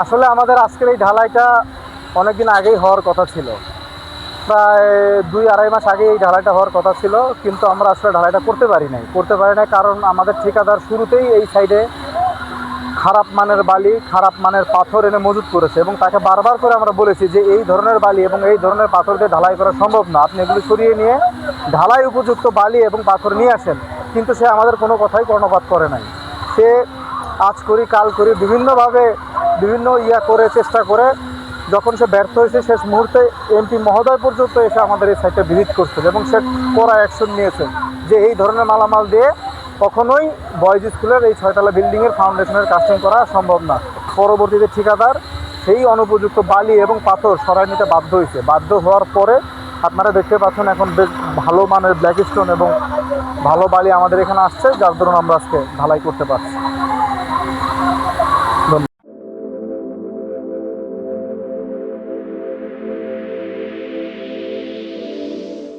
আসলে আমাদের আজকের এই ঢালাইটা অনেকদিন আগেই হওয়ার কথা ছিল। প্রায় 2-2.5 মাস আগে এই ঢালাইটা হওয়ার কথা ছিল, কিন্তু আমরা আসলে ঢালাইটা করতে পারি নাই কারণ আমাদের ঠিকাদার শুরুতেই এই সাইডে খারাপ মানের বালি, খারাপ মানের পাথর এনে মজুত করেছে এবং তাকে বারবার করে আমরা বলেছি যে এই ধরনের বালি এবং এই ধরনের পাথর দিয়ে ঢালাই করা সম্ভব না, আপনি এগুলি সরিয়ে নিয়ে ঢালাই উপযুক্ত বালি এবং পাথর নিয়ে আসেন। কিন্তু সে আমাদের কোনো কথাই কর্ণপাত করে নাই। সে আজ করি কাল করি বিভিন্নভাবে বিভিন্ন করে চেষ্টা করে যখন সে ব্যর্থ হয়েছে, শেষ মুহূর্তে এমপি মহোদয় পর্যন্ত এসে আমাদের এই সাইটটা ভিজিট করছে এবং সে কড়া অ্যাকশন নিয়েছে যে এই ধরনের মালামাল দিয়ে কখনোই বয়েজ স্কুলের এই 6তলা বিল্ডিংয়ের ফাউন্ডেশনের কাস্টিং করা সম্ভব না। পরবর্তীতে ঠিকাদার সেই অনুপযুক্ত বালি এবং পাথর সরাই নিতে বাধ্য হয়েছে। বাধ্য হওয়ার পরে আপনারা দেখতে পাচ্ছেন এখন বেশ ভালো মানের ব্ল্যাক স্টোন এবং ভালো বালি আমাদের এখানে আসছে, যার দরুন আমরা আজকে ঢালাই করতে পারছি।